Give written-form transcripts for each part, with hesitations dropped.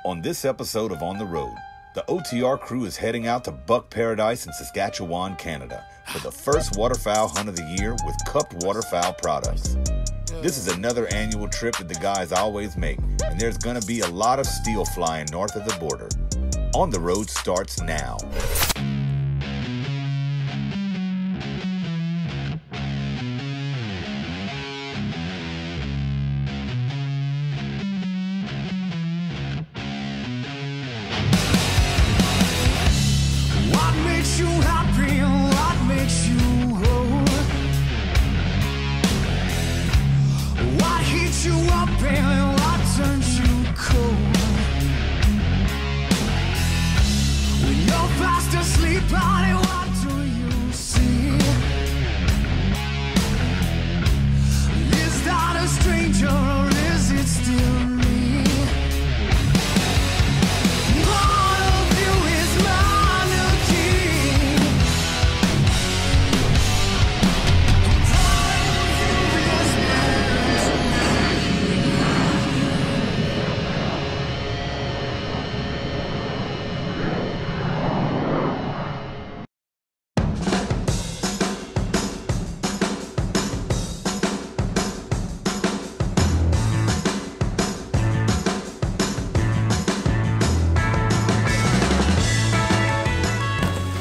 On this episode of On the Road, the OTR crew is heading out to Buck Paradise in Saskatchewan, Canada, for the first waterfowl hunt of the year with cupped waterfowl products. This is another annual trip that the guys always make, and there's going to be a lot of steel flying north of the border. On the Road starts now.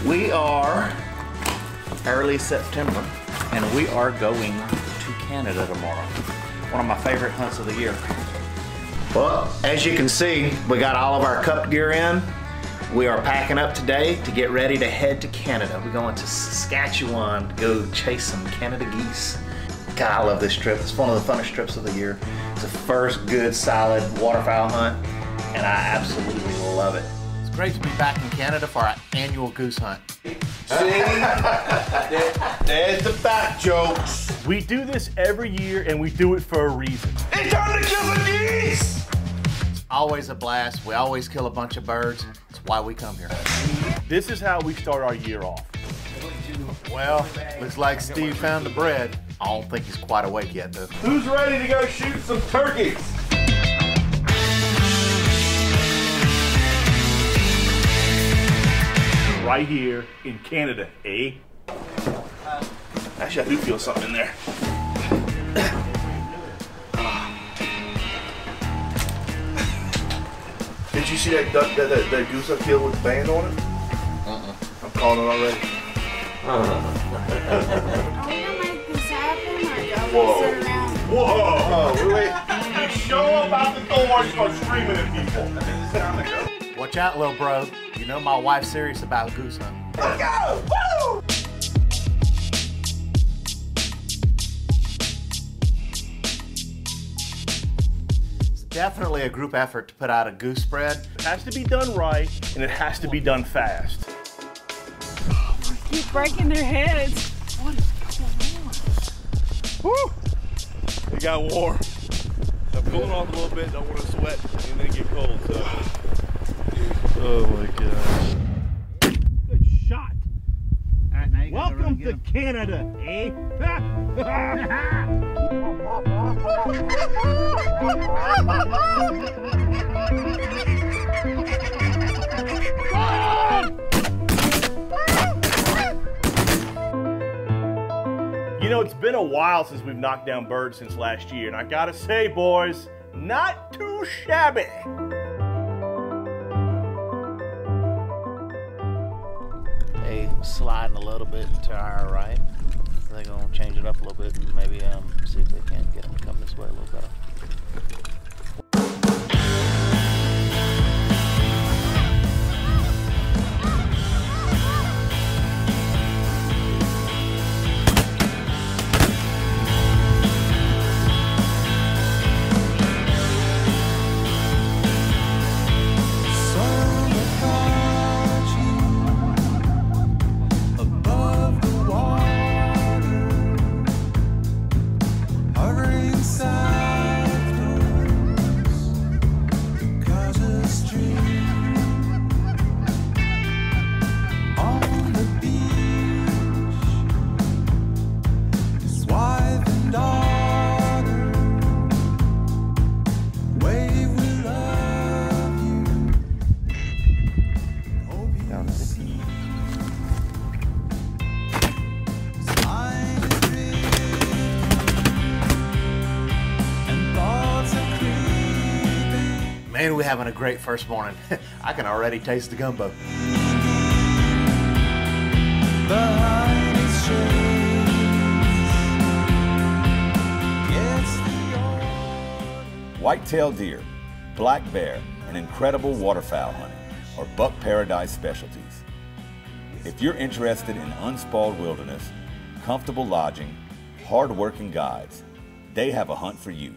We are early September, and we are going to Canada tomorrow. One of my favorite hunts of the year. Well, as you can see, we got all of our cup gear in. We are packing up today to get ready to head to Canada. We're going to Saskatchewan to go chase some Canada geese. God, I love this trip. It's one of the funnest trips of the year. It's the first good, solid waterfowl hunt, and I absolutely love it. It's great to be back in Canada for our annual goose hunt. See? There's the back jokes. We do this every year, and we do it for a reason. It's time to kill some geese! It's always a blast. We always kill a bunch of birds. It's why we come here. This is how we start our year off. Well, looks like Steve found the bread. I don't think he's quite awake yet, though. Who's ready to go shoot some turkeys? Right here in Canada, eh? Actually, I do feel something in there. Did you see that duck, that goose I killed with the band on it? I'm calling it already. Are we gonna make this happen, or y'all Whoa. gonna sit around? Whoa! Wait. You show up out the door and start screaming at people. It's time to go. Watch out, little bro. You know my wife's serious about goose hunting. Let's go! Woo! It's definitely a group effort to put out a goose spread. It has to be done right, and it has to be done fast. Keep breaking their heads. What is going on? Woo! It got warm. I'm cooling off a little bit. Don't want to sweat and then get cold. So. Oh my gosh. Good shot. All right, now you Welcome to Canada, eh? You know, it's been a while since we've knocked down birds since last year, and I gotta say, boys, not too shabby. They sliding a little bit to our right. They're gonna change it up a little bit and maybe see if they can get them to come this way a little better. Hovering south Man, we're having a great first morning. I can already taste the gumbo. White-tailed deer, black bear, and incredible waterfowl hunting are Buck Paradise specialties. If you're interested in unspoiled wilderness, comfortable lodging, hard-working guides, they have a hunt for you.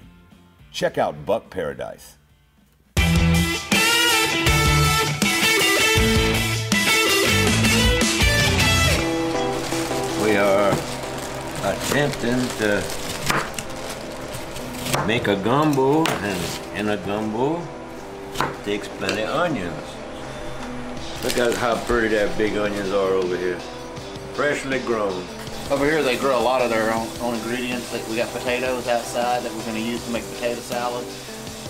Check out Buck Paradise. We are attempting to make a gumbo, and in a gumbo takes plenty of onions. Look at how pretty that big onions are over here. Freshly grown. Over here they grow a lot of their own ingredients. We got potatoes outside that we're going to use to make potato salad.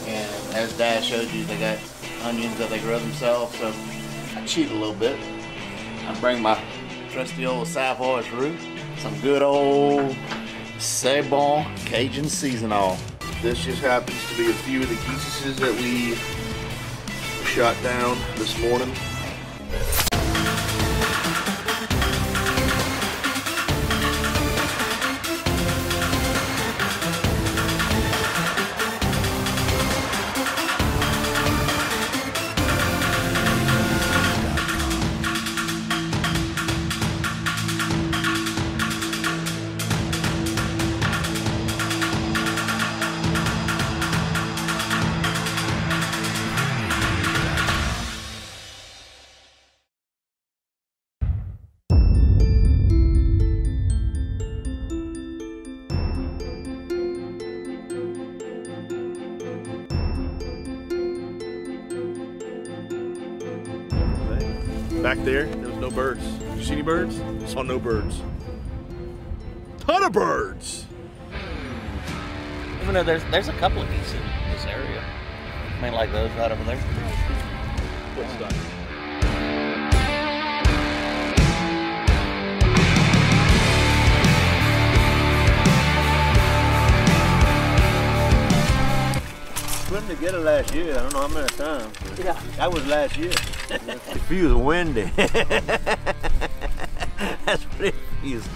And as Dad showed you, they got onions that they grow themselves. So I cheat a little bit. I bring my trusty old Savoy roux, some good old C'est Bon Cajun seasoning. This just happens to be a few of the geeses that we shot down this morning. Back there was no birds. Did you see any birds? I saw no birds. Ton of birds! Even though there's a couple of geese in this area. I mean, like those right over there. What's that? Couldn't have get it last year. I don't know how many times. Yeah. That was last year. It feels windy. That's what it feels.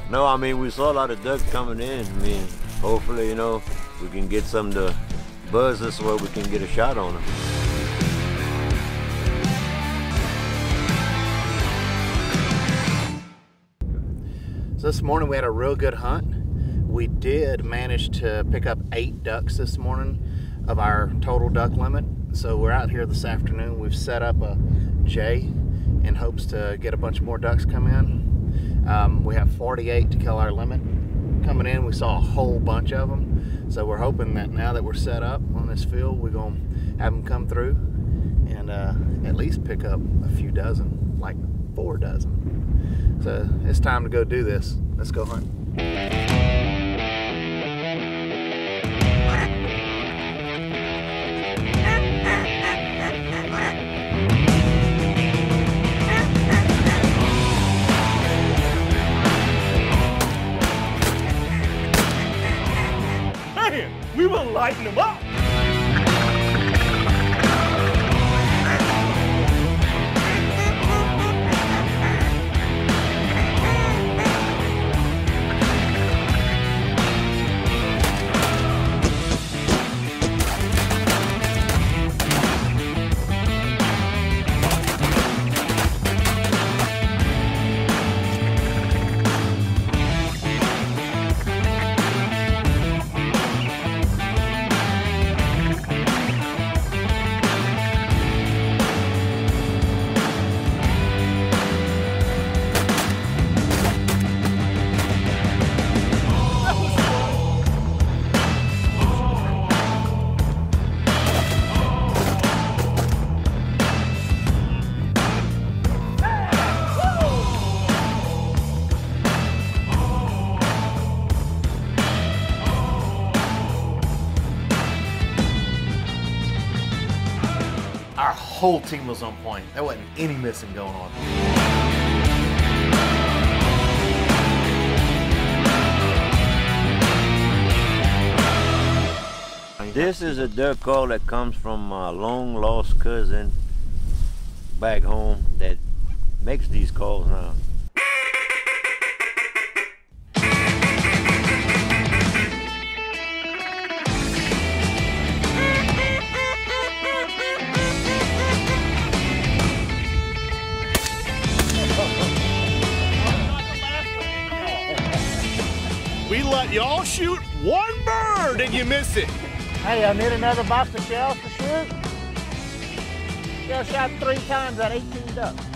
No, I mean, we saw a lot of ducks coming in. I mean, hopefully, you know, we can get some to buzz us so we can get a shot on them. So this morning we had a real good hunt. We did manage to pick up 8 ducks this morning of our total duck limit. So we're out here this afternoon. We've set up a J in hopes to get a bunch more ducks come in. We have 48 to kill our limit. Coming in, we saw a whole bunch of them. So we're hoping that now that we're set up on this field, we're gonna have them come through and at least pick up a few dozen, like 4 dozen. So it's time to go do this. Let's go hunt. We will lighten them up. Our whole team was on point. There wasn't any missing going on. This is a duck call that comes from my long lost cousin back home that makes these calls now. We let y'all shoot one bird and you miss it. Hey, I need another box of shells to shoot. Shell shot 3 times at 18 ducks.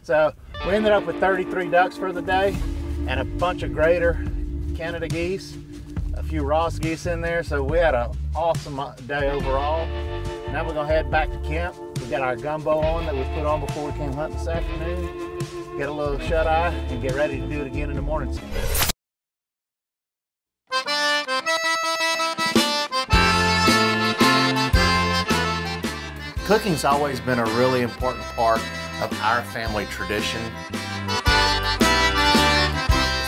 So we ended up with 33 ducks for the day and a bunch of greater Canada geese, a few Ross geese in there. So we had an awesome day overall. Now we're gonna head back to camp. We got our gumbo on that we put on before we came hunting this afternoon. Get a little shut eye and get ready to do it again in the morning. Cooking's always been a really important part of our family tradition.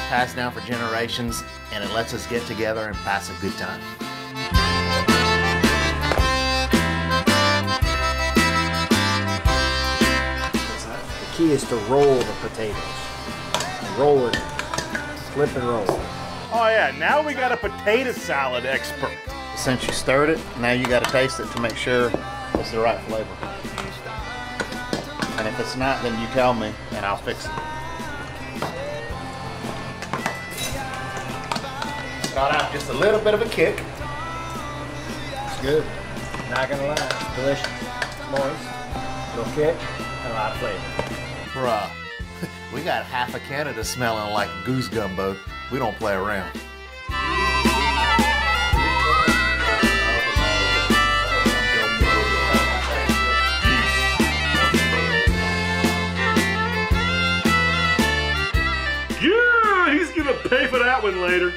It's passed down for generations, and it lets us get together and pass a good time. The key is to roll the potatoes. Roll it, flip and roll. Oh yeah, now we got a potato salad expert. Since you stirred it, now you got to taste it to make sure it's the right flavor. And if it's not, then you tell me and I'll fix it. Got out just a little bit of a kick. It's good. Not gonna lie, it's delicious. Moist, little kick, and a lot of flavor. Bruh, we got half of Canada smelling like goose gumbo. We don't play around. Yeah, he's gonna pay for that one later.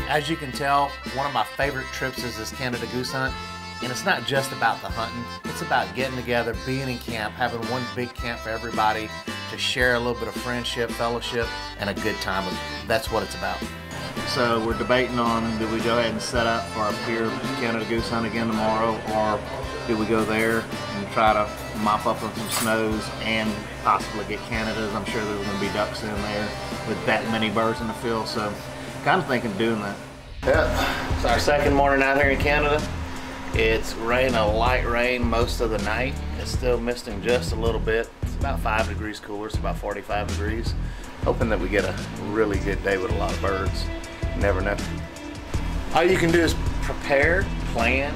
As you can tell, one of my favorite trips is this Canada goose hunt. And it's not just about the hunting, it's about getting together, being in camp, having one big camp for everybody to share a little bit of friendship, fellowship, and a good time. That's what it's about. So we're debating on, do we go ahead and set up for our pure Canada goose hunt again tomorrow, or do we go there and try to mop up on some snows and possibly get Canadas? I'm sure there's gonna be ducks in there with that many birds in the field, so kind of thinking of doing that. Yep, it's our second morning out here in Canada. It's raining a light rain most of the night. It's still misting just a little bit. It's about 5 degrees cooler, it's about 45 degrees. Hoping that we get a really good day with a lot of birds. You never know. All you can do is prepare, plan,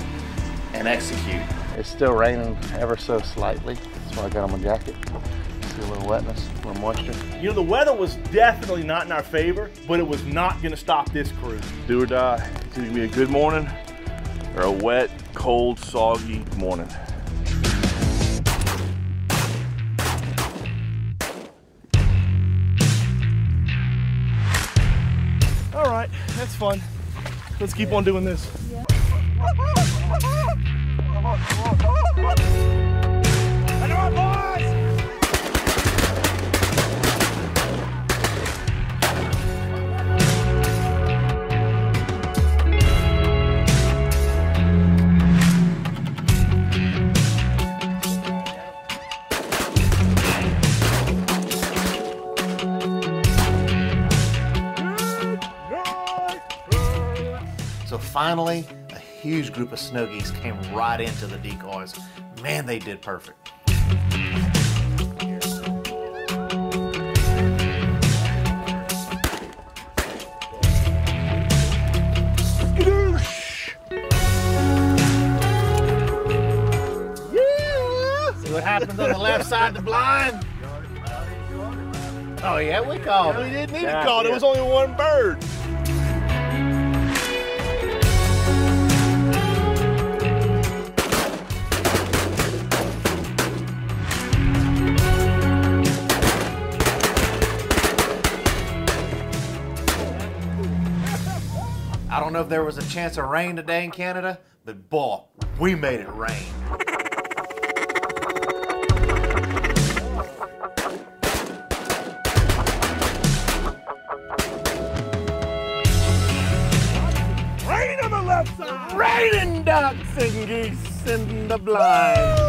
and execute. It's still raining ever so slightly. That's why I got on my jacket. See a little wetness, a little moisture. You know, the weather was definitely not in our favor, but it was not gonna stop this crew. Do or die. It's either gonna be a good morning or a wet, cold, soggy morning. All right, that's fun. Let's keep on doing this. Yeah. So finally, a huge group of snow geese came right into the decoys. Man, they did perfect. See what happens on the left side of the blind? Oh yeah, we called it. We didn't need to call it. It was only one bird. I don't know if there was a chance of rain today in Canada, but boy, we made it rain. Rain on the left side. Raining ducks and geese in the blind.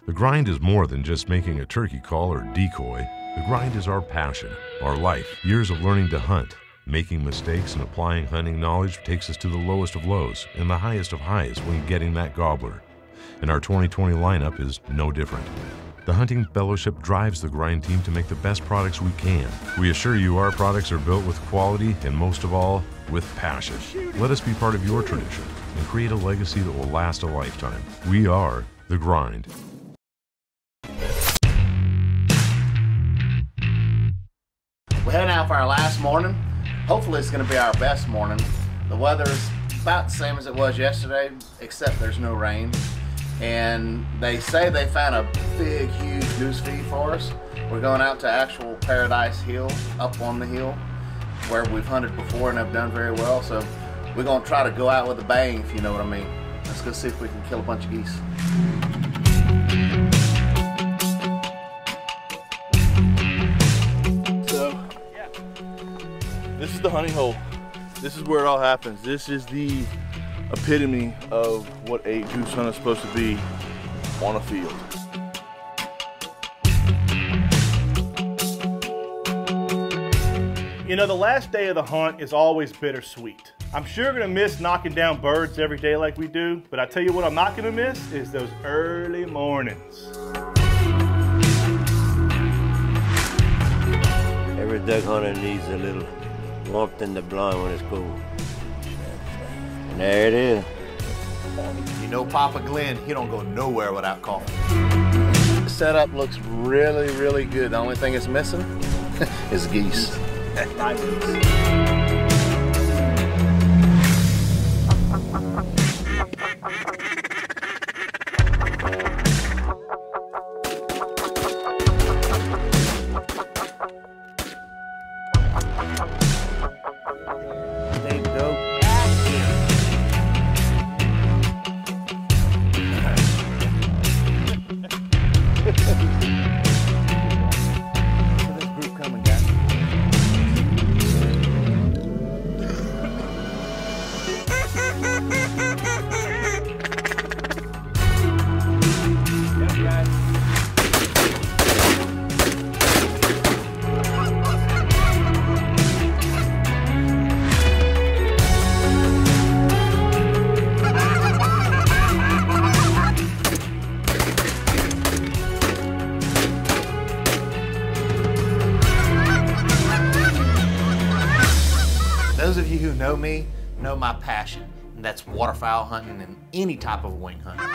The grind is more than just making a turkey call or decoy. The grind is our passion, our life. Years of learning to hunt, making mistakes, and applying hunting knowledge takes us to the lowest of lows and the highest of highs when getting that gobbler. And our 2020 lineup is no different. The Hunting Fellowship drives the grind team to make the best products we can. We assure you our products are built with quality and, most of all, with passion. Let us be part of your tradition and create a legacy that will last a lifetime. We are the grind. We're heading out for our last morning. Hopefully it's going to be our best morning. The weather's about the same as it was yesterday, except there's no rain. And they say they found a big, huge goose feed for us. We're going out to actual Paradise Hill, up on the hill, where we've hunted before and have done very well. So we're going to try to go out with a bang, if you know what I mean. Let's go see if we can kill a bunch of geese. This is the hunting hole. This is where it all happens. This is the epitome of what a goose hunt is supposed to be on a field. You know, the last day of the hunt is always bittersweet. I'm sure gonna miss knocking down birds every day like we do, but I tell you what I'm not gonna miss is those early mornings. Every duck hunter needs a little warmth in the blind when it's cold. And there it is. You know Papa Glenn, he don't go nowhere without coffee. The setup looks really, really good. The only thing it's missing is geese. Those of you who know me know my passion, and that's waterfowl hunting and any type of wing hunting.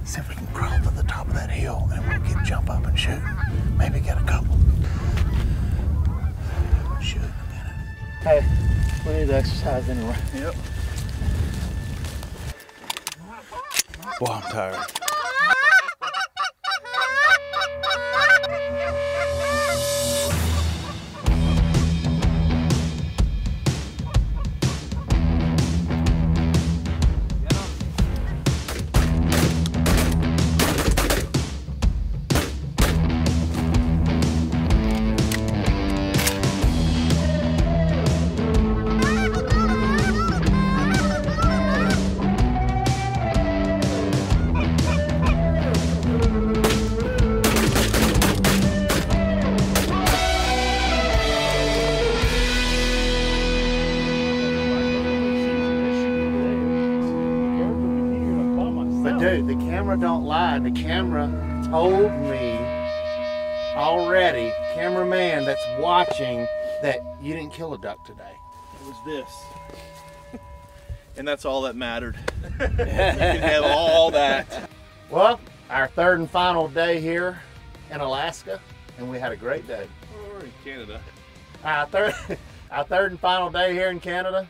See if we can crawl to the top of that hill, and we'll jump up and shoot. Maybe get a couple. Shoot in a minute. Hey, we need to exercise anyway. Yep. Boy, I'm tired. Dude, the camera don't lie. The camera told me already, cameraman that's watching, that you didn't kill a duck today. It was this. And that's all that mattered. You can have all that. Well, our third and final day here in Alaska, and we had a great day. Or in Canada. Our third and final day here in Canada,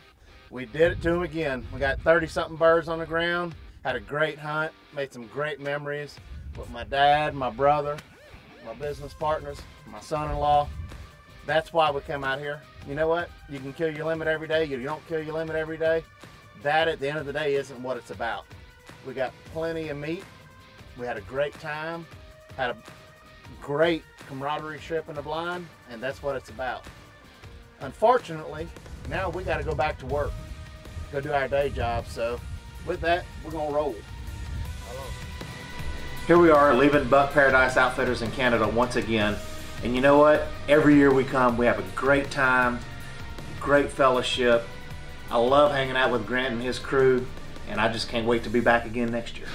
we did it to them again. We got 30-something birds on the ground, had a great hunt, made some great memories with my dad, my brother, my business partners, my son-in-law. That's why we come out here. You know what? You can kill your limit every day. You don't kill your limit every day. That, at the end of the day, isn't what it's about. We got plenty of meat. We had a great time. Had a great camaraderie trip in the blind, and that's what it's about. Unfortunately, now we got to go back to work, go do our day job. So with that, we're gonna roll. Here we are leaving Buck Paradise Outfitters in Canada once again. And you know what? Every year we come, we have a great time, great fellowship. I love hanging out with Grant and his crew, and I just can't wait to be back again next year.